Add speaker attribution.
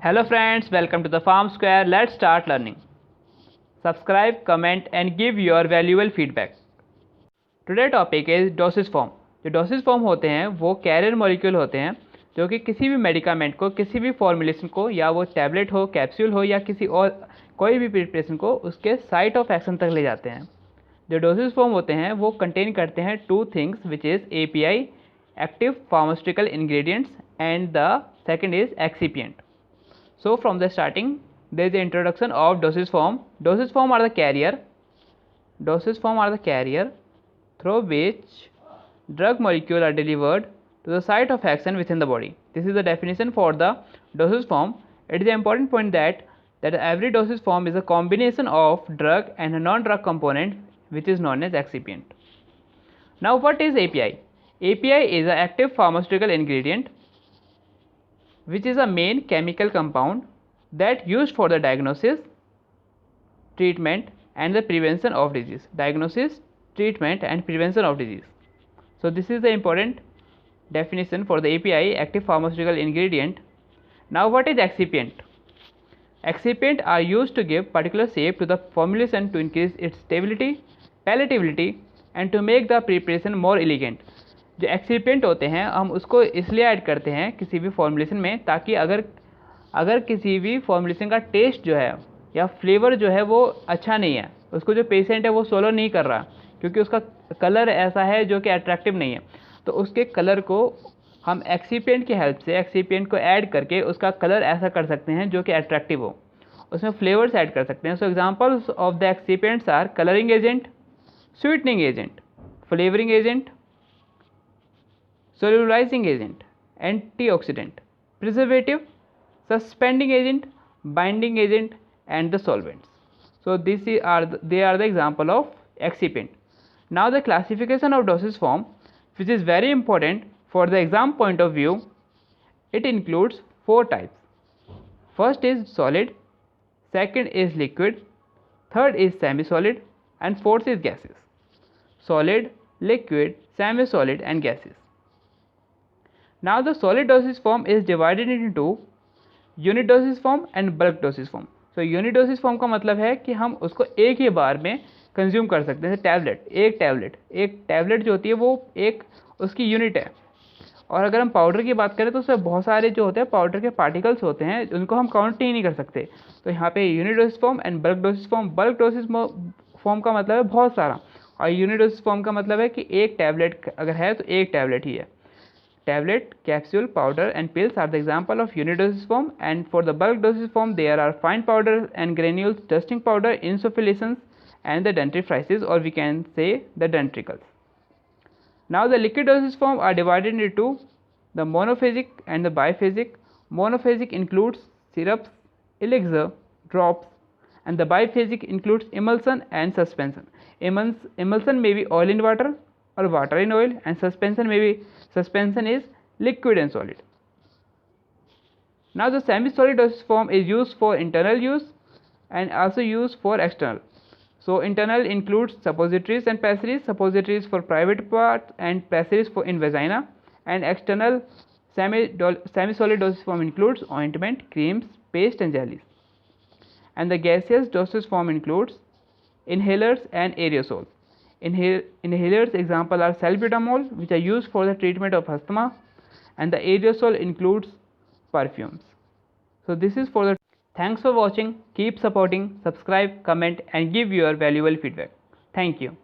Speaker 1: Hello friends, welcome to the Farm Square. Let's start learning. Subscribe, comment and give your valuable feedback. Today topic is dosage form. जो dosage form होते हैं वो carrier molecule होते हैं जो कि किसी भी मेडिकामेंट को, किसी भी फॉर्मुलेशन को, या वो टैबलेट हो, कैप्सूल हो या किसी और कोई भी प्रिपरेशन को उसके साइट ऑफ एक्शन तक ले जाते हैं। जो डोसेज फॉर्म होते हैं वो कंटेन करते हैं two things which is API, active pharmaceutical ingredients, and the second is excipient. So from the starting, there is the introduction of dosage form. Dosage form are the carrier. Dosage form are the carrier through which drug molecule are delivered to the site of action within the body. This is the definition for the dosage form. It is an important point that every dosage form is a combination of drug and a non-drug component, which is known as excipient. Now, what is API? API is an active pharmaceutical ingredient which is a main chemical compound that used for the diagnosis, treatment and the prevention of disease. Diagnosis, treatment and prevention of disease. So this is the important definition for the API, active pharmaceutical ingredient. Now what is excipient? Excipient are used to give particular shape to the formulation to increase its stability, palatability and to make the preparation more elegant. जो excipient होते हैं हम उसको इसलिए add करते हैं किसी भी फॉर्मुलेशन में ताकि अगर किसी भी फॉर्मुलेशन का टेस्ट जो है या फ्लेवर जो है वो अच्छा नहीं है, उसको जो पेशेंट है वो सोलो नहीं कर रहा क्योंकि उसका कलर ऐसा है जो कि अट्रैक्टिव नहीं है, तो उसके कलर को हम एक्सिपिएंट की हेल्प से, एक्सिपिएंट को ऐड करके उसका कलर ऐसा कर सकते हैं जो कि अट्रैक्टिव हो, उसमें फ्लेवर्स ऐड कर सकते हैं. So examples of the excipients are colouring agent, sweetening agent, flavouring agent, solubilizing agent, antioxidant, preservative, suspending agent, binding agent and the solvents. So they are the example of excipient. Now the classification of dosage form, which is very important for the exam point of view, it includes 4 types. First is solid, second is liquid, third is semi-solid and fourth is gases. Solid, liquid, semi-solid and gases. Now the solid dosage form is divided into unit dosage form and bulk dosage form. So unit dosage form का मतलब है कि हम उसको एक ही बार में consume कर सकते हैं. टैबलेट, एक टैबलेट जो होती है वो एक उसकी यूनिट है. और अगर हम पाउडर की बात करें तो उसमें बहुत सारे जो होते हैं पाउडर के पार्टिकल्स होते हैं, उनको हम काउंट ही नहीं कर सकते. तो यहाँ पे unit dosage form and bulk dosage form. Bulk dosage form का मतलब है बहुत सारा, और यूनिट डोसेज फॉर्म का मतलब है कि एक टैबलेट अगर है तो एक टैबलेट ही है. Tablet, capsule, powder and pills are the example of unit dosage form, and for the bulk dosage form there are fine powder and granules, dusting powder, insufflations and the dentifrices, or we can say the dentricles. Now the liquid dosage form are divided into the monophasic and the biphasic. Monophasic includes syrups, elixir, drops, and the biphasic includes emulsion and suspension. Emulsion may be oil in water or water in oil, and suspension is liquid and solid. Now the semi-solid dosage form is used for internal use and also used for external. So internal includes suppositories and pessaries, suppositories for private parts and pessaries for in vagina, and external semi-solid dosage form includes ointment, creams, paste and jellies. And the gaseous dosage form includes inhalers and aerosols. Inhalers example are salbutamol, which are used for the treatment of asthma, and the aerosol includes perfumes. So this is for the. Thanks for watching. Keep supporting, subscribe, comment and give your valuable feedback. Thank you.